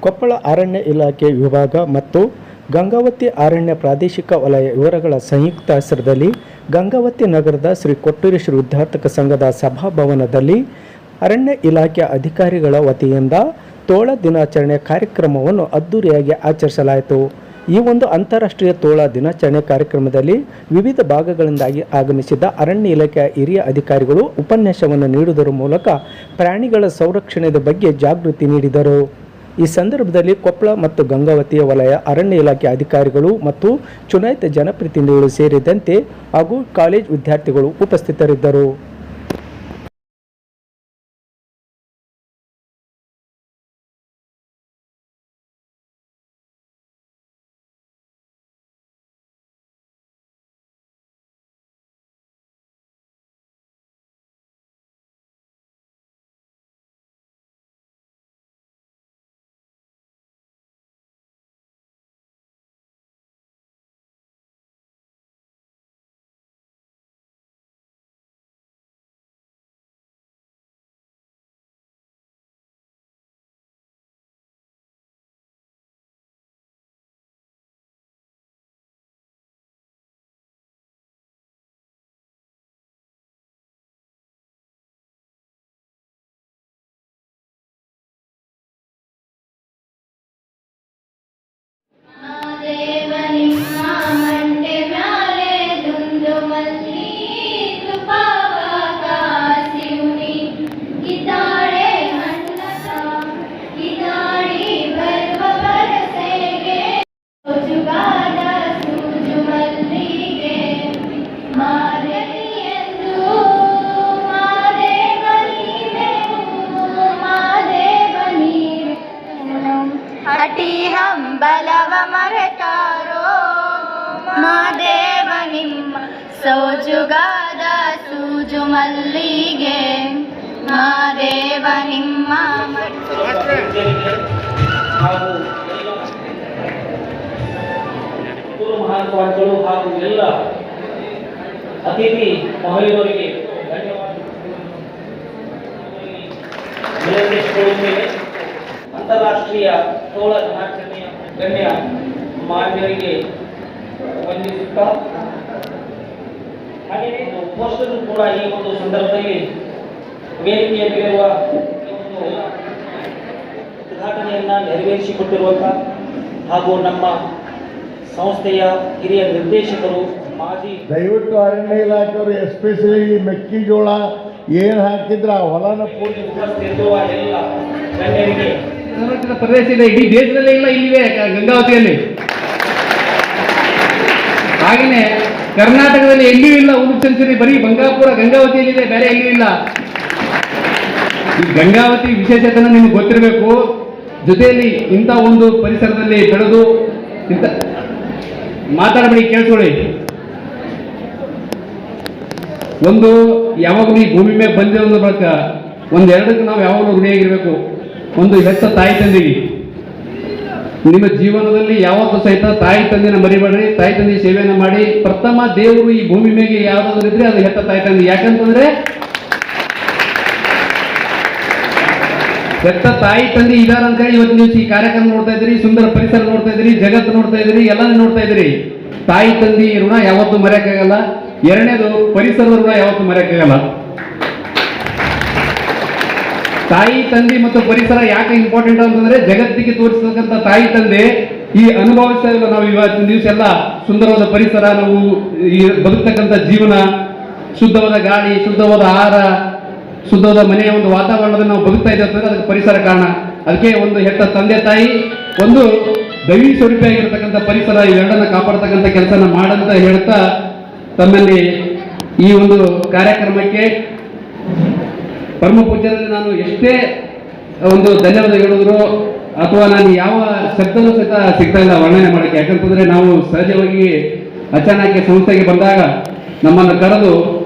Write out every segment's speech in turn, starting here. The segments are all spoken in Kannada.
ಕೊಪ್ಪಳ ಅರಣ್ಯ ಇಲಾಖೆ ವಿಭಾಗ ಮತ್ತು ಗಂಗಾವತಿ ಅರಣ್ಯ ಪ್ರಾದೇಶಿಕ ವಲಯ ಇವರುಗಳ ಸಂಯುಕ್ತ ಹೆಸರದಲ್ಲಿ ಗಂಗಾವತಿ ನಗರದ ಶ್ರೀ ಕೊಟ್ಟೂರಿ ಶ್ರೀ ವಿದ್ಯಾರ್ಥಕ ಸಂಘದ ಸಭಾಭವನದಲ್ಲಿ ಅರಣ್ಯ ಇಲಾಖೆ ಅಧಿಕಾರಿಗಳ ವತಿಯಿಂದ ತೋಳ ದಿನಾಚರಣೆ ಕಾರ್ಯಕ್ರಮವನ್ನು ಅದ್ದೂರಿಯಾಗಿ ಆಚರಿಸಲಾಯಿತು. ಈ ಒಂದು ಅಂತಾರಾಷ್ಟ್ರೀಯ ತೋಳ ದಿನಾಚರಣೆ ಕಾರ್ಯಕ್ರಮದಲ್ಲಿ ವಿವಿಧ ಭಾಗಗಳಿಂದಾಗಿ ಆಗಮಿಸಿದ ಅರಣ್ಯ ಇಲಾಖೆಯ ಹಿರಿಯ ಅಧಿಕಾರಿಗಳು ಉಪನ್ಯಾಸವನ್ನು ನೀಡುವುದರ ಮೂಲಕ ಪ್ರಾಣಿಗಳ ಸಂರಕ್ಷಣೆಯ ಬಗ್ಗೆ ಜಾಗೃತಿ ನೀಡಿದರು. ಈ ಸಂದರ್ಭದಲ್ಲಿ ಕೊಪ್ಪಳ ಮತ್ತು ಗಂಗಾವತಿಯ ವಲಯ ಅರಣ್ಯ ಇಲಾಖೆ ಅಧಿಕಾರಿಗಳು ಮತ್ತು ಚುನಾಯಿತ ಜನಪ್ರತಿನಿಧಿಗಳು ಸೇರಿದಂತೆ ಹಾಗೂ ಕಾಲೇಜ್ ವಿದ್ಯಾರ್ಥಿಗಳು ಉಪಸ್ಥಿತರಿದ್ದರು. ಬಲವ ಮರೆತಾರೋ ಮಾದೇವ ನಿಮ್ಮ ಸೋಜುಗಾದ ಸೂಜು ಮಲ್ಲಿಗೆ ಮಾದೇವ ನಿಮ್ಮ ಮಹಾನುಭಾವರು ಹಾಗೂ ಎಲ್ಲ ಅತಿಥಿ ಮಹಿಳೆಯರಿಗೆ ಧನ್ಯವಾದ. ಅಂತಾರಾಷ್ಟ್ರೀಯ ತೋಳ ದಿನಾಚರಣೆಯ ಗಣ್ಯ ಮಾನ್ಯರಿಗೆ ವಂದಿಸುತ್ತಾ ಹಾಗೆಯೇ ಪೋಸ್ಟರ್ ಕೂಡ ಈ ಒಂದು ಸಂದರ್ಭದಲ್ಲಿ ವೇದಿಕೆಯ ಮೇಲಿರುವ ಉದ್ಘಾಟನೆಯನ್ನ ನೆರವೇರಿಸಿಕೊಟ್ಟಿರುವಂತಹ ಹಾಗೂ ನಮ್ಮ ಸಂಸ್ಥೆಯ ಹಿರಿಯ ನಿರ್ದೇಶಕರು ಮಾಜಿ ದಯವಿಟ್ಟು ಅರಣ್ಯ ಇಲಾಖೆಯವರು ಎಸ್ಪೆಷಲಿ ಮೆಕ್ಕೆಜೋಳ ಏನು ಹಾಕಿದ್ರ ಹೊಲನ ಪೂರ್ತಿ ಉಪಸ್ಥಿತಿರುವ ಎಲ್ಲ ಗಣ್ಯರಿಗೆ ಪ್ರದೇಶ ಇದೆ, ಇಡೀ ದೇಶದಲ್ಲೇ ಇಲ್ಲ, ಇಲ್ಲಿವೆ ಗಂಗಾವತಿಯಲ್ಲಿ. ಹಾಗೆಯೇ ಕರ್ನಾಟಕದಲ್ಲಿ ಎಲ್ಲಿಯೂ ಇಲ್ಲ ಉರುಳು ಸೆಂಚುರಿ, ಬರೀ ಬಂಗಾಪುರ ಗಂಗಾವತಿಯಲ್ಲಿದೆ, ಬೇರೆ ಎಲ್ಲಿಯೂ ಇಲ್ಲ. ಈ ಗಂಗಾವತಿ ವಿಶೇಷತೆನ ನಿಮ್ಗೆ ಗೊತ್ತಿರಬೇಕು. ಜೊತೆಯಲ್ಲಿ ಇಂಥ ಒಂದು ಪರಿಸರದಲ್ಲಿ ಬೆಳೆದು ಇಂಥ ಮಾತಾಡಬೇಡಿ, ಕೇಳಿಸ್ಕೊಳ್ಳಿ. ಒಂದು ಯಾವಾಗಲೂ ಈ ಭೂಮಿ ಮೇಲೆ ಬಂದಿರೋ ಒಂದು ಬಳಕ ಒಂದೆರಡಕ್ಕೆ ನಾವು ಯಾವಾಗಲೂ ಋಣಿಯಾಗಿರ್ಬೇಕು. ಒಂದು ಹೆತ್ತ ತಾಯಿ ತಂದೆಗೆ. ನಿಮ್ಮ ಜೀವನದಲ್ಲಿ ಯಾವತ್ತೂ ಸಹಿತ ತಾಯಿ ತಂದೆನ ಮರಿಬೇಡ್ರಿ, ತಾಯಿ ತಂದೆ ಸೇವೆಯನ್ನು ಮಾಡಿ. ಪ್ರಥಮ ದೇವರು ಈ ಭೂಮಿ ಮೇಲೆ ಯಾವ್ದಾದ್ರು ಇದ್ರೆ ಅದು ಹೆತ್ತ ತಾಯಿ ತಂದೆ. ಯಾಕಂತಂದ್ರೆ ಹೆತ್ತ ತಾಯಿ ತಂದೆ ಇದಾರ ಅಂತ ಹೇಳಿ ಇವತ್ತು ನೀವು ಈ ಕಾರ್ಯಕ್ರಮ ನೋಡ್ತಾ ಇದ್ದೀರಿ, ಸುಂದರ ಪರಿಸರ ನೋಡ್ತಾ ಇದ್ದೀರಿ, ಜಗತ್ತು ನೋಡ್ತಾ ಇದ್ದೀರಿ, ಎಲ್ಲಾನು ನೋಡ್ತಾ ಇದ್ದೀರಿ. ತಾಯಿ ತಂದೆ ಋಣ ಯಾವತ್ತೂ ಮರೆಯಕ್ಕಾಗಲ್ಲ. ಎರಡನೇದು ಪರಿಸರದ ಋಣ ಯಾವತ್ತೂ ಮರೆಯಕ್ಕಾಗಲ್ಲ. ತಾಯಿ ತಂದೆ ಮತ್ತು ಪರಿಸರ ಯಾಕೆ ಇಂಪಾರ್ಟೆಂಟ್ ಅಂತಂದ್ರೆ ಜಗತ್ತಿಗೆ ತೋರಿಸತಕ್ಕಂಥ ತಾಯಿ ತಂದೆ ಈ ಅನುಭವಿಸ್ತಾ ಇಲ್ಲ. ನಾವು ಇವತ್ತಿನ ದಿವಸ ಎಲ್ಲ ಸುಂದರವಾದ ಪರಿಸರ, ನಾವು ಈ ಬದುಕ್ತಕ್ಕಂಥ ಜೀವನ, ಶುದ್ಧವಾದ ಗಾಳಿ, ಶುದ್ಧವಾದ ಆಹಾರ, ಶುದ್ಧವಾದ ಮನೆಯ ಒಂದು ವಾತಾವರಣದಲ್ಲಿ ನಾವು ಬದುಕ್ತಾ ಇದ್ದೇವೆ ಅಂತಂದ್ರೆ ಅದಕ್ಕೆ ಪರಿಸರ ಕಾರಣ. ಅದಕ್ಕೆ ಒಂದು ಹೆತ್ತ ತಂದೆ ತಾಯಿ, ಒಂದು ದೈವಿ ಸ್ವರೂಪಿಯಾಗಿರ್ತಕ್ಕಂಥ ಪರಿಸರ, ಇವೆರಡನ್ನ ಕಾಪಾಡ್ತಕ್ಕಂಥ ಕೆಲಸನ ಮಾಡಂತ ಹೇಳ್ತಾ ತಮ್ಮಲ್ಲಿ ಈ ಒಂದು ಕಾರ್ಯಕ್ರಮಕ್ಕೆ ಪರಮ ಪೂಜ್ಯರಲ್ಲಿ ನಾನು ಎಷ್ಟೇ ಒಂದು ಧನ್ಯವಾದ ಹೇಳಿದ್ರು ಅಥವಾ ನಾನು ಯಾವ ಶಬ್ದನೂ ಸಹಿತ ಸಿಗ್ತಾ ಇಲ್ಲ ವರ್ಣನೆ ಮಾಡೋಕ್ಕೆ. ಯಾಕಂತಂದ್ರೆ ನಾವು ಸಹಜವಾಗಿ ಅಚಾನಕ್ ಸಂಸ್ಥೆಗೆ ಬಂದಾಗ ನಮ್ಮನ್ನು ಕರೆದು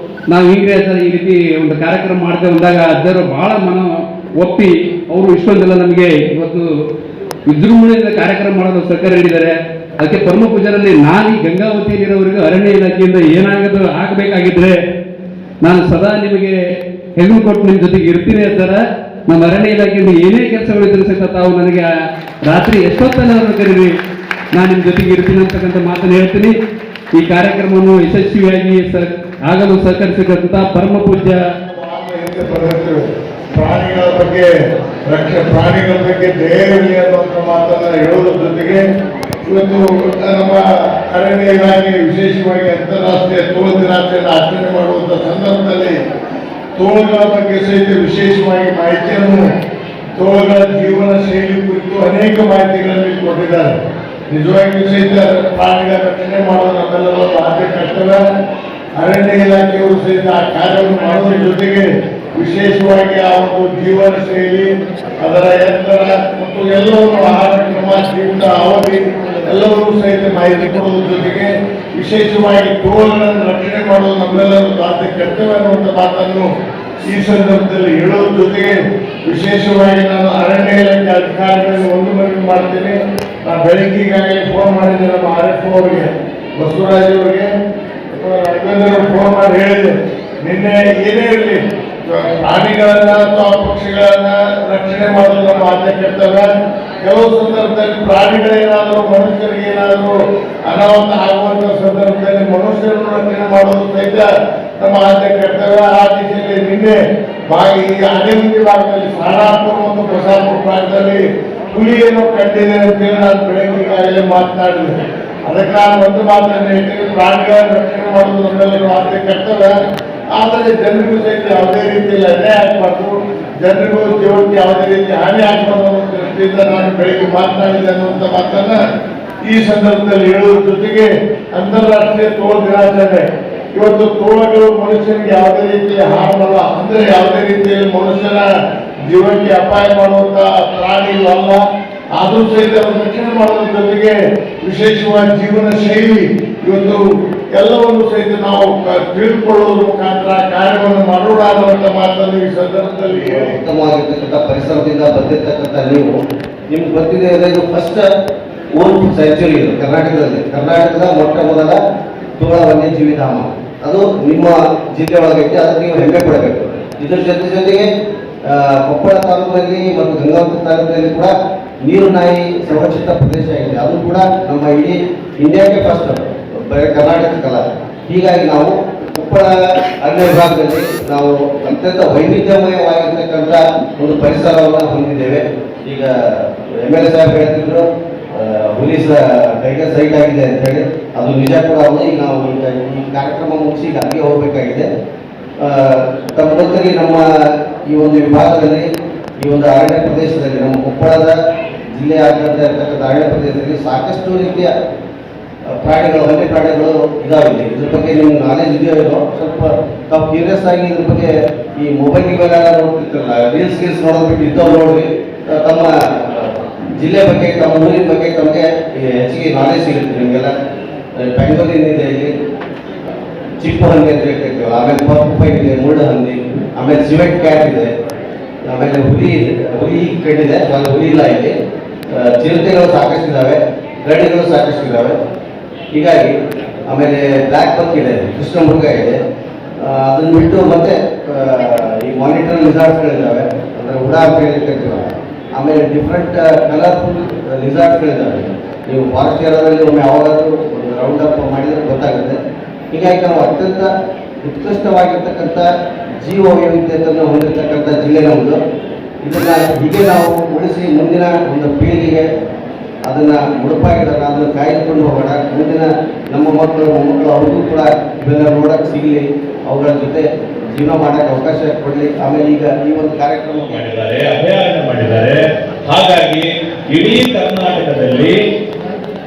ನಾವು ಹೀಗೆ ಈ ರೀತಿ ಒಂದು ಕಾರ್ಯಕ್ರಮ ಮಾಡ್ತೇವೆ ಅಂದಾಗ ಅಜ್ಜರು ಬಹಳ ಮನ ಒಪ್ಪಿ ಅವರು ಇಷ್ಟೊಂದೆಲ್ಲ ನಮಗೆ ಇವತ್ತು ವಿಜೃಂಭಣೆಯಿಂದ ಕಾರ್ಯಕ್ರಮ ಮಾಡೋದು ಸರ್ಕಾರ ನೀಡಿದ್ದಾರೆ. ಅದಕ್ಕೆ ಪರಮ ಪೂಜಾರಲ್ಲಿ ನಾನು ಈ ಗಂಗಾವತಿಯಲ್ಲಿರೋವರೆಗೂ ಅರಣ್ಯ ಇಲಾಖೆಯಿಂದ ಏನಾಗದು ಆಗಬೇಕಾಗಿದ್ರೆ ನಾನು ಸದಾ ನಿಮಗೆ ಹೆಣ್ಣು ಕೊಟ್ಟು ನಿಮ್ಮ ಜೊತೆಗೆ ಇರ್ತೀನಿ ಸರ್. ನಮ್ಮ ಅರಣ್ಯ ಇಲಾಖೆಯಿಂದ ಏನೇ ಕೆಲಸಗಳಿದ್ರು ಸಹಿತ ತಾವು ನನಗೆ ರಾತ್ರಿ ಎಷ್ಟೊತ್ತನ್ನು ಕರೀರಿ, ನಾನು ನಿಮ್ಮ ಜೊತೆಗೆ ಇರ್ತೀನಿ ಅಂತಕ್ಕಂಥ ಮಾತನ್ನು ಹೇಳ್ತೀನಿ. ಈ ಕಾರ್ಯಕ್ರಮವನ್ನು ಯಶಸ್ವಿಯಾಗಿ ಆಗಲು ಸಹಕರಿಸಿದಂಥ ಪರಮ ಪೂಜ್ಯ ಪ್ರಾಣಿಗಳ ಬಗ್ಗೆ ಪ್ರಾಣಿಗಳ ಬಗ್ಗೆ ಧೈರ್ಯ ಅನ್ನುವಂಥ ಮಾತನ್ನ ಹೇಳೋದ್ರ ಜೊತೆಗೆ ಇವತ್ತು ನಮ್ಮ ಅರಣ್ಯ ಇಲಾಖೆ ವಿಶೇಷವಾಗಿ ಅಂತಾರಾಷ್ಟ್ರೀಯ ತೋಳ ದಿನಾಚರಣೆ ಆಚರಣೆ ಮಾಡುವಂಥ ಸಂದರ್ಭದಲ್ಲಿ ತೋಳಗಳ ಬಗ್ಗೆ ಸಹಿತ ವಿಶೇಷವಾಗಿ ಮಾಹಿತಿಯನ್ನು ತೋಳಗಳ ಜೀವನ ಶೈಲಿ ಕುರಿತು ಅನೇಕ ಮಾಹಿತಿಗಳನ್ನು ಕೊಟ್ಟಿದ್ದಾರೆ. ನಿಜವಾಗಿಯೂ ಸಹಿತ ಪ್ರಾಣಿಗಳ ರಕ್ಷಣೆ ಮಾಡೋದು ನಮ್ಮೆಲ್ಲರ ಆದ್ಯ ಕರ್ತವ್ಯ. ಅರಣ್ಯ ಇಲಾಖೆಯವರು ಸಹಿತ ಆ ಕಾರ್ಯವನ್ನು ಮಾಡೋದ್ರ ಜೊತೆಗೆ ವಿಶೇಷವಾಗಿ ಆ ಒಂದು ಜೀವನ ಶೈಲಿ, ಅದರ ಎತ್ತರ ಮತ್ತು ಎಲ್ಲವನ್ನು ಆಹಾರ ಕ್ರಮ, ಜೀವನ ಅವಧಿ ಎಲ್ಲವೂ ಸಹಿತ ಮಾಹಿತಿ ಕೊಡುವುದ್ರ ಜೊತೆಗೆ ವಿಶೇಷವಾಗಿ ತೋಳಗಳನ್ನು ರಕ್ಷಣೆ ಮಾಡೋದು ನಮ್ಮೆಲ್ಲರೂ ಆದ್ಯ ಕರ್ತವ್ಯ ಅನ್ನುವಂಥ ಮಾತನ್ನು ಈ ಸಂದರ್ಭದಲ್ಲಿ ಹೇಳೋದ್ರ ಜೊತೆಗೆ ವಿಶೇಷವಾಗಿ ನಾನು ಅರಣ್ಯ ಇಲಾಖೆ ಅಧಿಕಾರಿಗಳನ್ನು ಒಂದು ಮನವಿ ಮಾಡ್ತೀನಿ. ನಾನು ಬೆಳಗ್ಗೆ ಈಗಾಗಲೇ ಫೋನ್ ಮಾಡಿದ್ದೆ ನಮ್ಮ RFO ಅವರಿಗೆ, ಬಸವರಾಜ್ ಅವರಿಗೆ ಫೋನ್ ಮಾಡಿ ಹೇಳಿದೆ, ನಿನ್ನೆ ಏನೇ ಇರಲಿ ಪ್ರಾಣಿಗಳನ್ನ ಅಥವಾ ಪಕ್ಷಿಗಳನ್ನ ರಕ್ಷಣೆ ಮಾಡೋದು ನಮ್ಮ ಆದ್ಯ ಕರ್ತವ್ಯ. ಕೆಲವು ಸಂದರ್ಭದಲ್ಲಿ ಪ್ರಾಣಿಗಳೇನಾದರೂ ಮನುಷ್ಯರಿಗೆ ಏನಾದರೂ ಅನಾಹುತ ಆಗುವಂತ ಸಂದರ್ಭದಲ್ಲಿ ಮನುಷ್ಯರನ್ನು ರಕ್ಷಣೆ ಮಾಡೋದು ಸಹಿತ ನಮ್ಮ ಆದ್ಯ ಕರ್ತವ್ಯ. ಆ ದಿಶೆಯಲ್ಲಿ ನಿನ್ನೆ ಈ ಆನೆಗುಂದಿ ಭಾಗದಲ್ಲಿ ಸಾರಾಪುರ ಮತ್ತು ಬಸಾಪುರ ಭಾಗದಲ್ಲಿ ಹುಲಿಯನ್ನು ಕಂಡಿದೆ ಅಂತೇಳಿ ನಾನು ಬೆಳಗ್ಗೆ ಈಗಾಗಲೇ ಮಾತನಾಡಿದೆ. ಅದಕ್ಕೆ ನಾನು ಒಂದು ಮಾತನ್ನು ಹೇಳ್ತೀನಿ, ಪ್ರಾಣಿಗಳನ್ನು ರಕ್ಷಣೆ ಮಾಡೋದು ನಮ್ಮೆಲ್ಲರೂ ಆದ್ಯ ಕರ್ತವ್ಯ. ಆದರೆ ಜನರಿಗೂ ಸಹಿತ ಯಾವುದೇ ರೀತಿಯಲ್ಲಿ ಅನ್ಯಾಯ ಆಗಬಾರ್ದು, ಜನರಿಗೂ ಜೀವನಕ್ಕೆ ಯಾವುದೇ ರೀತಿ ಹಾನಿ ಆಗಬಾರ್ದು ಅನ್ನೋ ದೃಷ್ಟಿಯಿಂದ ನಾನು ಬೆಳಿಗ್ಗೆ ಮಾತನಾಡಿದೆ ಅನ್ನುವಂಥ ಮಾತನ್ನ ಈ ಸಂದರ್ಭದಲ್ಲಿ ಹೇಳುವುದ್ರ ಜೊತೆಗೆ ಅಂತಾರಾಷ್ಟ್ರೀಯ ತೋಳ ದಿನಾಚರಣೆ. ಇವತ್ತು ತೋಳಗಳು ಮನುಷ್ಯನಿಗೆ ಯಾವುದೇ ರೀತಿಯ ಹಾರಲ್ಲ, ಅಂದ್ರೆ ಯಾವುದೇ ರೀತಿಯಲ್ಲಿ ಮನುಷ್ಯನ ಜೀವನಕ್ಕೆ ಅಪಾಯ ಮಾಡುವಂತ ಪ್ರಾಣಿಗಳಲ್ಲ. ಆದರೂ ಸಹಿತ ರಕ್ಷಣೆ ಮಾಡೋದ್ರ ಜೊತೆಗೆ ವಿಶೇಷವಾದ ಜೀವನ ಶೈಲಿ ಇವತ್ತು ಎಲ್ಲವನ್ನು ಸಹಿತ ನಾವು ತಿಳಿದುಕೊಳ್ಳುವುದರ ಮುಖಾಂತರ ಕಾರ್ಯವನ್ನು ಮಾಡೋಣ ಅನ್ನುವಂಥ ಮಾತನ್ನು ಈ ಸಂದರ್ಭದಲ್ಲಿ ಉತ್ತಮವಾಗಿರ್ತಕ್ಕಂಥ ಪರಿಸರದಿಂದ ಬಂದಿರತಕ್ಕಂಥ ನೀವು ನಿಮ್ಗೆ ಗೊತ್ತಿದೆ, ಇದು ಫಸ್ಟ್ ಓನ್ ಸೆಂಚುರಿ ಇದು ಕರ್ನಾಟಕದ ಮೊಟ್ಟ ಮೊದಲ ತೋಳ ವನ್ಯಜೀವಿ ಧಾಮ ಅದು ನಿಮ್ಮ ಜಿಲ್ಲೆ ಒಳಗೈತೆ. ಅದಕ್ಕೆ ನೀವು ಹೆಮ್ಮೆ ಪಡಬೇಕು. ಇದರ ಜೊತೆಗೆ ಕೊಪ್ಪಳ ತಾಲೂಕಿನಲ್ಲಿ ಮತ್ತು ಗಂಗಾವತಿ ತಾಲೂಕಿನಲ್ಲಿ ಕೂಡ ನೀರು ನಾಯಿ ಸಂರಕ್ಷಿತ ಪ್ರದೇಶ ಇದೆ. ಅದು ಕೂಡ ನಮ್ಮ ಇಡೀ ಇಂಡಿಯಾಕ್ಕೆ ಫಸ್ಟ್, ಬರೀ ಕರ್ನಾಟಕಕ್ಕಲ್ಲ. ಹೀಗಾಗಿ ನಾವು ಕೊಪ್ಪಳ ಅರಣ್ಯ ವಿಭಾಗದಲ್ಲಿ ನಾವು ಅತ್ಯಂತ ವೈವಿಧ್ಯಮಯವಾಗಿರ್ತಕ್ಕಂಥ ಒಂದು ಪರಿಸರವನ್ನು ಹೊಂದಿದ್ದೇವೆ. ಈಗ MLA ಸಾಹೇಬ್ ಹೇಳ್ತಿದ್ರು ಹುಲಿ ಟೈಗರ್ ಸೈಟ್ ಆಗಿದೆ ಅಂತ ಹೇಳಿ, ಅದು ನಿಜ ಕೂಡ ಹೌದು. ಈಗ ನಾವು ಈಗ ಈ ಕಾರ್ಯಕ್ರಮ ಮುಗಿಸಿ ಈಗ ಅಲ್ಲಿಗೆ ಹೋಗಬೇಕಾಗಿದೆ. ತಮ್ಮ ಜೊತೆಗೆ ನಮ್ಮ ಈ ಒಂದು ವಿಭಾಗದಲ್ಲಿ, ಈ ಒಂದು ಅರಣ್ಯ ಪ್ರದೇಶದಲ್ಲಿ, ನಮ್ಮ ಕೊಪ್ಪಳದ ಜಿಲ್ಲೆ ಆಗಿರ್ತಾ ಇರ್ತಕ್ಕಂಥ ಅರಣ್ಯ ಪ್ರದೇಶದಲ್ಲಿ ಸಾಕಷ್ಟು ರೀತಿಯ ಪ್ರಾಣಿಗಳು, ವನ್ಯ ಪ್ರಾಣಿಗಳು ಇದಾವೆ. ಇದ್ರ ಬಗ್ಗೆ ನಿಮ್ಗೆ ನಾಲೆಜ್ ಇದೆಯೋ ಇರೋ ಸ್ವಲ್ಪ ತಾವು ಕ್ಯೂರಿಯಸ್ ಆಗಿ ಇದ್ರ ಬಗ್ಗೆ ಈ ಮೊಬೈಲ್ಗೆಲ್ಲ ನೋಡ್ತಿರ್ತಾರಲ್ಲ, ರೀಲ್ಸ್ ನೋಡೋದ್ಬಿಟ್ಟು ಇದ್ದವ್ರು ನೋಡ್ರಿ, ತಮ್ಮ ಜಿಲ್ಲೆ ಬಗ್ಗೆ, ತಮ್ಮ ಊರಿನ ಬಗ್ಗೆ ತಮಗೆ ಹೆಚ್ಚಿಗೆ ನಾಲೆಜ್ ಸಿಗುತ್ತೆ. ನಿಮಗೆಲ್ಲ ಬೆಂಗಳೂರಿನ ಇದೆ, ಇಲ್ಲಿ ಚಿಪ್ಪು ಹಂದಿ ಅಂತ ಹೇಳ್ತಿರ್ತೀವಿ, ಆಮೇಲೆ ಪಪ್ಪು ಇದೆ, ಮುಳ್ಳು ಹಂದಿ, ಆಮೇಲೆ ಸಿವೆಟ್ ಕ್ಯಾಟ್ ಇದೆ, ಆಮೇಲೆ ಹುಲಿ ಕಂಡಿದೆ, ಹುಲಿ ಇಲ್ಲ ಇಲ್ಲಿ. ಚಿರತೆಗಳು ಸಾಕಷ್ಟು ಇದ್ದಾವೆ, ಗಡಿಗಳು ಸಾಕಷ್ಟು ಇದ್ದಾವೆ. ಹೀಗಾಗಿ ಆಮೇಲೆ ಬ್ಲ್ಯಾಕ್ ಬಕ್ ಇದೆ, ಕೃಷ್ಣ ಮೃಗ ಇದೆ. ಅದನ್ನು ಬಿಟ್ಟು ಮತ್ತೆ ಈ ಮಾನಿಟರ್ ಲಿಸಾರ್ಡ್ಸ್ಗಳಿದ್ದಾವೆ, ಅಂದರೆ ಉಡಾ ಅಂತ ಹೇಳ್ತಿರ್ತೀವಿ. ಆಮೇಲೆ ಡಿಫ್ರೆಂಟ್ ಕಲರ್ಫುಲ್ ಲಿಸಾರ್ಡ್ಸ್ಗಳಿದ್ದಾವೆ. ನೀವು ಫಾರೆಸ್ಟ್ ಏರಿಯಾದಲ್ಲಿ ಒಮ್ಮೆ ಯಾವಾಗಾದ್ರೂ ಒಂದು ರೌಂಡ್ ಅಪ್ ಮಾಡಿದರೆ ಗೊತ್ತಾಗುತ್ತೆ. ಹೀಗಾಗಿ ನಾವು ಅತ್ಯಂತ ಉತ್ಕೃಷ್ಟವಾಗಿರ್ತಕ್ಕಂಥ ಜೀವ ವೈವಿಧ್ಯತೆಯನ್ನು ಹೊಂದಿರತಕ್ಕಂಥ ಜಿಲ್ಲೆ ನಮ್ಮದು. ಇದನ್ನು ಹೀಗೆ ನಾವು ಉಳಿಸಿ ಮುಂದಿನ ಒಂದು ಪೀಳಿಗೆಗೆ ಅದನ್ನು ಮುಡುಪಾಗಿಡೋಣ, ಅದನ್ನು ಕಾಯ್ದುಕೊಂಡು ಹೋಗೋಣ. ಮುಂದಿನ ನಮ್ಮ ಮಕ್ಕಳು ಮೊಮ್ಮಕ್ಕಳು ಅವ್ರಿಗೂ ಕೂಡ ಇವೆಲ್ಲ ನೋಡೋಕ್ಕೆ ಸಿಗಲಿ, ಅವುಗಳ ಜೊತೆ ಜೀವನ ಮಾಡೋಕ್ಕೆ ಅವಕಾಶ ಕೊಡಲಿ. ಆಮೇಲೆ ಈಗ ಈ ಒಂದು ಕಾರ್ಯಕ್ರಮ ಮಾಡಿದ್ದಾರೆ, ಅಭಯಾರಣ್ಯ ಮಾಡಿದ್ದಾರೆ. ಹಾಗಾಗಿ ಇಡೀ ಕರ್ನಾಟಕದಲ್ಲಿ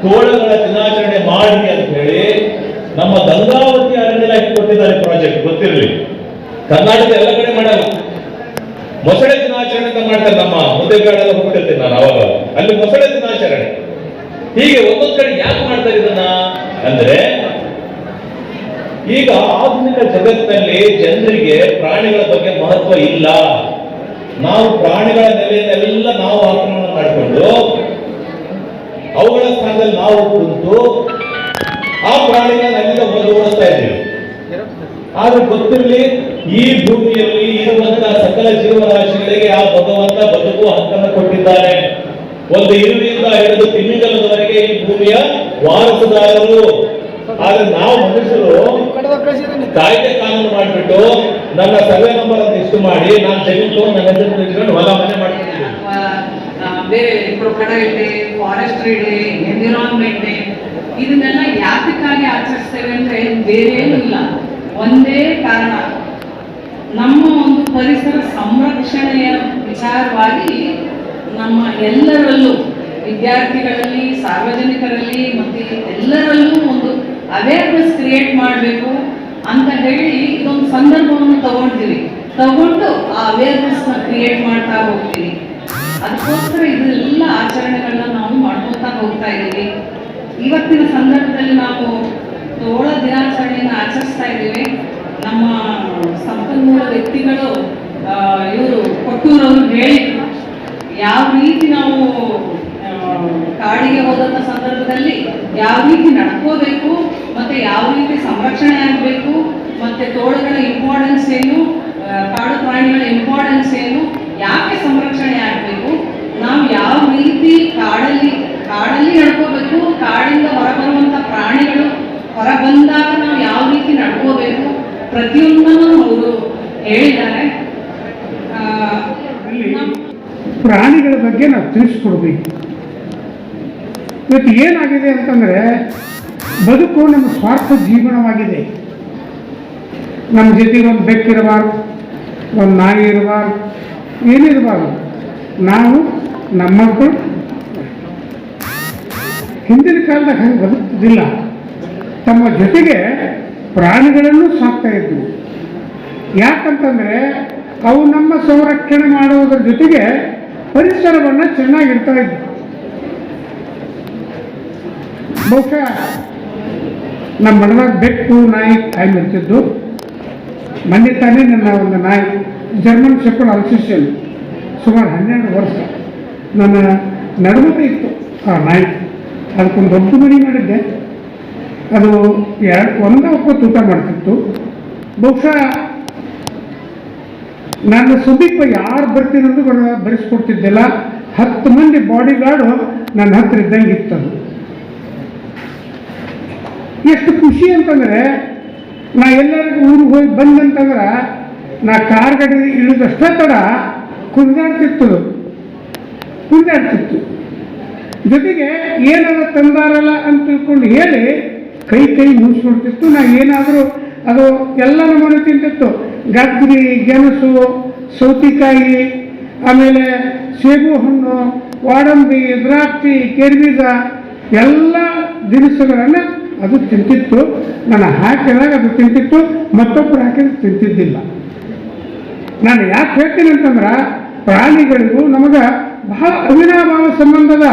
ತೋಳಗಳ ದಿನಾಚರಣೆ ಮಾಡಿ ಅಂತ ಹೇಳಿ ನಮ್ಮ ಗಂಗಾವತಿ ಅರಣ್ಯ ಇಲಾಖೆ ಕೊಟ್ಟಿದ್ದಾರೆ ಪ್ರಾಜೆಕ್ಟ್. ಗೊತ್ತಿರಲಿ, ಕರ್ನಾಟಕ ಎಲ್ಲ ಕಡೆ ಮಾಡಲ್ಲ. ಮೊಸಳೆ ದಿನಾಚರಣೆ ಅಂತ ಮಾಡ್ತಾರೆ. ನಮ್ಮ ಮುದ್ದೆಗಳೆಲ್ಲ ಹೋಗ್ತಿರ್ತೀನಿ ನಾನು, ಅವಾಗ ಅಲ್ಲಿ ಮೊಸಳೆ ದಿನಾಚರಣೆ. ಹೀಗೆ ಒಂದೊಂದ್ ಕಡೆ ಯಾಕೆ ಮಾಡ್ತಾರೆ ಇದನ್ನ ಅಂದ್ರೆ, ಈಗ ಆಧುನಿಕ ಜಗತ್ತಿನಲ್ಲಿ ಜನರಿಗೆ ಪ್ರಾಣಿಗಳ ಬಗ್ಗೆ ಮಹತ್ವ ಇಲ್ಲ. ನಾವು ಪ್ರಾಣಿಗಳ ನೆಲೆಯನ್ನೆಲ್ಲ ನಾವು ಆಕ್ರಮಣ ಮಾಡಿಕೊಂಡು ಅವುಗಳ ಸ್ಥಾನದಲ್ಲಿ ನಾವು ಕುಂತು ಆ ಪ್ರಾಣಿಗಳನ್ನ ಅಲ್ಲಿಂದ ಓಡಿಸ್ತಾ ಇದ್ದೀವಿ. ಆದ್ರೆ ಗೊತ್ತಿರಲಿ, ಈ ಭೂಮಿಯಲ್ಲಿ ಇರುವಂತಹ ಸಕಲ ಜೀವರಾಶಿಗಳಿಗೆ ಆ ಭಗವಂತ ಒಂದು ಇರುವಿಯಿಂದ ಹಿಡಿದು ತಿಮ್ಮಿಂಗಲದವರೆಗೆ ಈ ಭೂಮಿಯ ವಾರಸುದಾರರು. ಆದ್ರೆ ನಾವು ಮನುಷ್ಯರು ಕಾಯ್ದೆ ಕಾನೂನು ಮಾಡಿಬಿಟ್ಟು ನನ್ನ ಸರ್ವೆ ನಂಬರ್ ಅಂತ ಇಷ್ಟು ಮಾಡಿ ನಾನು ತೆಗೆದುಕೊಂಡು ನನ್ನ ಹೆಸರು ತೆಗೆದುಕೊಂಡು ಹೊಲ ಮನೆ ಮಾಡ್ತಿದ್ದೀನಿ. ಬೇರೆ crocodile day, forestry day, environment day, ಇದನ್ನೆಲ್ಲ ಯಾತಕ್ಕಾಗಿ ಆಚರಿಸ್ತೇವೆ ಅಂದ್ರೆ ಬೇರೆ ಏನೂ ಇಲ್ಲ, ಒಂದೇ ಕಾರಣ, ನಮ್ಮ ಒಂದು ಪರಿಸರ ಸಂರಕ್ಷಣೆಯ ವಿಚಾರವಾಗಿ ನಮ್ಮ ಎಲ್ಲರಲ್ಲೂ, ವಿದ್ಯಾರ್ಥಿಗಳಲ್ಲಿ, ಸಾರ್ವಜನಿಕರಲ್ಲಿ ಮತ್ತು ಎಲ್ಲರಲ್ಲೂ ಒಂದು ಅವೇರ್ನೆಸ್ ಕ್ರಿಯೇಟ್ ಮಾಡಬೇಕು ಅಂತ ಹೇಳಿ ಇದೊಂದು ಸಂದರ್ಭವನ್ನು ತಗೊಂಡು ಆ ಅವೇರ್ನೆಸ್ನ ಕ್ರಿಯೇಟ್ ಮಾಡ್ತಾ ಹೋಗ್ತೀವಿ. ಅದಕ್ಕೋಸ್ಕರ ಇದೆಲ್ಲ ಆಚರಣೆಗಳನ್ನ ನಾವು ಮಾಡ್ಕೊತಾ ಹೋಗ್ತಾ ಇದ್ದೀವಿ. ಇವತ್ತಿನ ಸಂದರ್ಭದಲ್ಲಿ ನಾವು ತೋಳ ದಿನಾಚರಣೆಯನ್ನು ಆಚರಿಸ್ತಾ ಇದ್ದೀವಿ. ನಮ್ಮ ಸಂಪನ್ಮೂಲ ವ್ಯಕ್ತಿಗಳು ಇವರು ಕೊಟ್ಟೂರವರು ಹೇಳಿದ್ರು ಯಾವ ರೀತಿ ನಾವು ಕಾಡಿಗೆ ಹೋದಂಥ ಸಂದರ್ಭದಲ್ಲಿ ಯಾವ ರೀತಿ ನಡ್ಕೋಬೇಕು, ಮತ್ತೆ ಯಾವ ರೀತಿ ಸಂರಕ್ಷಣೆ ಆಗಬೇಕು, ಮತ್ತೆ ತೋಳಗಳ ಇಂಪಾರ್ಟೆನ್ಸ್ ಏನು, ಕಾಡು ಪ್ರಾಣಿಗಳ ಇಂಪಾರ್ಟೆನ್ಸ್ ಏನು, ಯಾಕೆ ಸಂರಕ್ಷಣೆ ಆಗಬೇಕು, ನಾವು ಯಾವ ರೀತಿ ಕಾಡಲ್ಲಿ ನಡ್ಕೋಬೇಕು, ಕಾಡಿಂದ ಹೊರಬರುವಂಥ ಪ್ರಾಣಿಗಳು ಹೊರ ಬಂದಾಗ ನಾವು ಯಾವ ರೀತಿ ನಡ್ಕೋಬೇಕು, ಪ್ರತಿಯೊಂದನ್ನು ಅವರು ಹೇಳಿದ್ದಾರೆ. ಪ್ರಾಣಿಗಳ ಬಗ್ಗೆ ನಾವು ತಿಳಿಸ್ಕೊಡ್ಬೇಕು. ಇವತ್ತು ಏನಾಗಿದೆ ಅಂತಂದರೆ ಬದುಕು ನಮ್ಮ ಸ್ವಾರ್ಥ ಜೀವನವಾಗಿದೆ. ನಮ್ಮ ಜೊತೆಗೆ ಒಂದು ಬೆಕ್ಕಿರಬಾರ್ದು, ಒಂದು ನಾಯಿ ಇರಬಾರ್ದು, ಏನಿರಬಾರ್ದು. ನಾವು ನಮ್ಮ ಮಕ್ಕಳು ಹಿಂದಿನ ಕಾಲದಾಗ ಹಂಗೆ ಬದುಕ್ತಿದ್ದಿಲ್ಲ. ತಮ್ಮ ಜೊತೆಗೆ ಪ್ರಾಣಿಗಳನ್ನು ಸಾಕ್ತಾ ಇದ್ವು. ಯಾಕಂತಂದರೆ ಅವು ನಮ್ಮ ಸಂರಕ್ಷಣೆ ಮಾಡುವುದರ ಜೊತೆಗೆ ಪರಿಸರವನ್ನು ಚೆನ್ನಾಗಿಡ್ತಾ ಇದ್ವು. ಬಹುಶಃ ನಮ್ಮ ಮನದಾಗ ಬೆಕ್ಕು ನಾಯಿ ಕಾಯಿ ಮೆಚ್ಚಿದ್ದು. ಮೊನ್ನೆ ತಾನೇ ನನ್ನ ಒಂದು ನಾಯಿ ಜರ್ಮನ್ ಶೆಪರ್ಡ್ ಅಲ್ಸೇಷನ್ ಸುಮಾರು 12 ವರ್ಷ ನನ್ನ ನಡುಮುತ್ತ ಇತ್ತು ಆ ನಾಯಿ. ಅದಕ್ಕೊಂದು ದೊಡ್ಡ ಮನೆ ಮಾಡಿದ್ದೆ. ಅದು ಒಂದೇ ಒಪ್ಪತ್ತು ಊಟ ಮಾಡ್ತಿತ್ತು. ಬಹುಶಃ ನನ್ನ ಸಮೀಪ ಯಾರು ಬರ್ತೀನಂದು ಬರೆಸ್ಕೊಡ್ತಿದ್ದಿಲ್ಲ. 10 ಮಂದಿ ಬಾಡಿ ಗಾರ್ಡು ನನ್ನ ಹತ್ರ ಇದ್ದಂಗೆ ಇತ್ತದು. ಎಷ್ಟು ಖುಷಿ ಅಂತಂದರೆ ನಾ ಎಲ್ಲರಿಗೂ ಊರಿಗೆ ಹೋಗಿ ಬಂದಂತಂದ್ರೆ ನಾ ಕಾರ್ ಗಾಡಿ ಇಳಿದಷ್ಟೇ ತಡ ಕುಣಿದಾಡ್ತಿತ್ತು. ಜೊತೆಗೆ ಏನಾದ್ರು ತಂದಾರಲ್ಲ ಅಂತ ತಿಳ್ಕೊಂಡು ಹೇಳಿ ಕೈ ಮುಗಿಸ್ಕೊಡ್ತಿತ್ತು. ನಾ ಏನಾದರೂ ಅದು ಎಲ್ಲ ನಮ್ಮನೆ ತಿಂತಿತ್ತು. ಗಜ್ರಿ, ಗೆಣಸು, ಸೌತಿಕಾಯಿ, ಆಮೇಲೆ ಸೇಬು ಹಣ್ಣು, ವಾಡಂಬಿ, ದ್ರಾಕ್ಷಿ, ಕೇರ್ಬೀಜ ಎಲ್ಲ ದಿನಸುಗಳನ್ನು ಅದು ತಿಂತಿತ್ತು. ನಾನು ಹಾಕಿದಾಗ ಅದು ತಿಂತಿತ್ತು, ಮತ್ತೊಬ್ಬರು ಹಾಕಿದ್ರೆ ತಿಂತಿದ್ದಿಲ್ಲ. ನಾನು ಯಾಕೆ ಹೇಳ್ತೀನಿ ಅಂತಂದ್ರೆ ಪ್ರಾಣಿಗಳಿಗೂ ನಮಗೆ ಬಹಳ ಅವಿನಾಭಾವ ಸಂಬಂಧದ.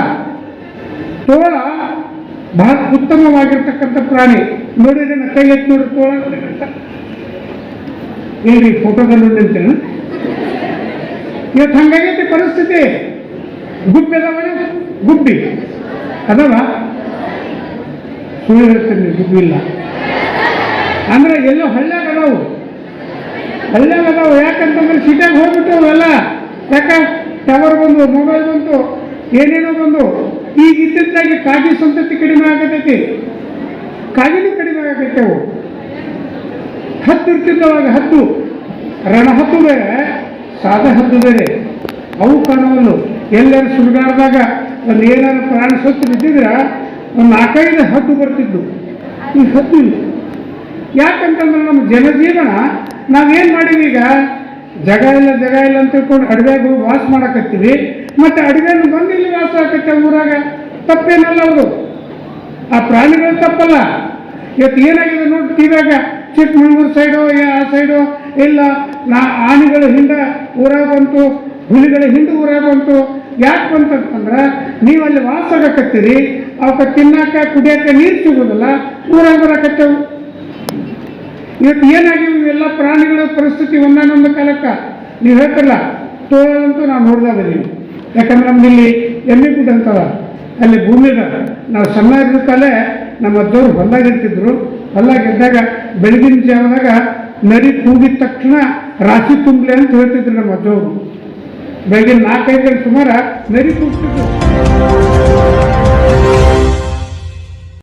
ತೋಳ ಬಹಳ ಉತ್ತಮವಾಗಿರ್ತಕ್ಕಂಥ ಪ್ರಾಣಿ. ನೋಡಿದ್ರೆ ನನ್ನ ಕೈ ಎತ್ತಿ ನೋಡಿ ತೋಳ ಇಲ್ಲಿ ಫೋಟೋದಲ್ಲಿ ನಿಂತೇನೆ. ಇವತ್ತು ಹಂಗಾಗೈತಿ ಪರಿಸ್ಥಿತಿ. ಗುಬ್ಬಿ ಅದಾವ, ಗುಬ್ಬಿ ಅದಾವ, ಸುಳ್ಳು ಹೇಳ್ತೀನಿ, ಗುಬ್ಬಿ ಇಲ್ಲ ಅಂದ್ರೆ ಎಲ್ಲೋ ಹಳ್ಳ್ಯಾಗ ಅದಾವು. ಯಾಕಂತಂದ್ರೆ ಸಿಟಿಯಾಗ ಹೋಗ್ಬಿಟ್ಟು ಅವೆಲ್ಲ ಯಾಕೆ ಟವರ್ ಬಂದು, ಮೊಬೈಲ್ ಬಂತು, ಏನೇನೋ ಬಂದು. ಈಗ ಇದ್ದಿದ್ದಾಗಿ ಕಾಗಿ ಸಂತತಿ ಕಡಿಮೆ ಆಗತೈತಿ, ಕಾಗಿನೂ ಕಡಿಮೆ ಆಗತೈತೆ. ಅವು ಹತ್ತು ಇರ್ತಿದ್ದವಾಗ, ಹತ್ತು ರಣ ಹತ್ತು ಬೇರೆ, ಸಾದಾ ಹದ್ದು ಬೇರೆ. ಅವು ಕಾಣವಲ್ಲು. ಎಲ್ಲರೂ ಸುಡುಗಾಡ್ದಾಗ ಒಂದು ಏನಾದ್ರು ಪ್ರಾಣ ಸತ್ತು ಬಿದ್ದಿದ್ರೆ ಒಂದು 4-5 ಹದ್ದು ಬರ್ತಿದ್ದು. ಈ ಹದ್ದು ಇಲ್ಲ. ಯಾಕಂತಂದ್ರೆ ನಮ್ಮ ಜನಜೀವನ ನಾವೇನು ಮಾಡೀವಿ, ಈಗ ಜಾಗ ಇಲ್ಲ ಅಂತ ತಿಳ್ಕೊಂಡು ಅಡವ್ಯಾಗ ಹೋಗಿ ವಾಸ ಮಾಡಕತ್ತೀವಿ. ಮತ್ತು ಅಡವ್ಯಾಗ ಬಂದು ಇಲ್ಲಿ ವಾಸ ಆಕತ್ತೆ ಊರಾಗ. ತಪ್ಪೇನಲ್ಲ ಅವರು, ಆ ಪ್ರಾಣಿಗಳು ತಪ್ಪಲ್ಲ. ಇವತ್ತು ಏನಾಗಿದೆ ನೋಡಿ ಟಿವ್ಯಾಗ, ಚಿಕ್ಕಮಗಳೂರು ಸೈಡು ಆ ಸೈಡು ಇಲ್ಲ ಆನೆಗಳ ಹಿಂದೆ ಊರಾಗ ಬಂತು, ಹುಲಿಗಳ ಹಿಂದೆ ಊರಾಗ ಬಂತು. ಯಾಕೆ ಬಂತಂತಂದ್ರೆ ನೀವು ಅಲ್ಲಿ ವಾಸ ಆಗಕತ್ತೀರಿ, ಅವಕ್ಕೆ ತಿನ್ನಾಕ ಕುಡಿಯೋಕೆ ನೀರು ಸಿಗೋದಿಲ್ಲ, ಊರಾಗ ಬರಕತ್ತವು. ಇವತ್ತು ಏನಾಗಿವೆ ಇವೆಲ್ಲ ಪ್ರಾಣಿಗಳ ಪರಿಸ್ಥಿತಿ ಒಂದಾನೊಂದು ಕಾಲಕ್ಕೆ. ನೀವು ಹೇಳ್ತಿರಲ್ಲ ತೋಳಂತೂ ನಾವು ನೋಡ್ದಾಗಿದ್ದೀವಿ. ಯಾಕಂದ್ರೆ ನಮ್ಮಲ್ಲಿ ಎಮ್ಮೆ ಗುಡ್ಡ ಅಂತವ, ಅಲ್ಲಿ ಭೂಮಿದ. ನಾವು ಸಣ್ಣ ಇರ್ಬೇಕಾಲೆ ನಮ್ಮ ಅಜ್ಜವ್ರು ಹೊಲ್ದಾಗಿರ್ತಿದ್ರು. ಹೊಲ್ದಾಗಿದ್ದಾಗ ಬೆಳಗಿನ ಜಾವದಾಗ ನರಿ ಕೂಗಿದ ತಕ್ಷಣ ರಾಶಿ ತುಂಬಲಿ ಅಂತ ಹೇಳ್ತಿದ್ರು ನಮ್ಮ ಅಜ್ಜವರು. ಬೆಳಗ್ಗೆ 4-5 ಗಂಟೆ ಸುಮಾರು ನರಿ ಕೂಗ್ತಿತ್ತು.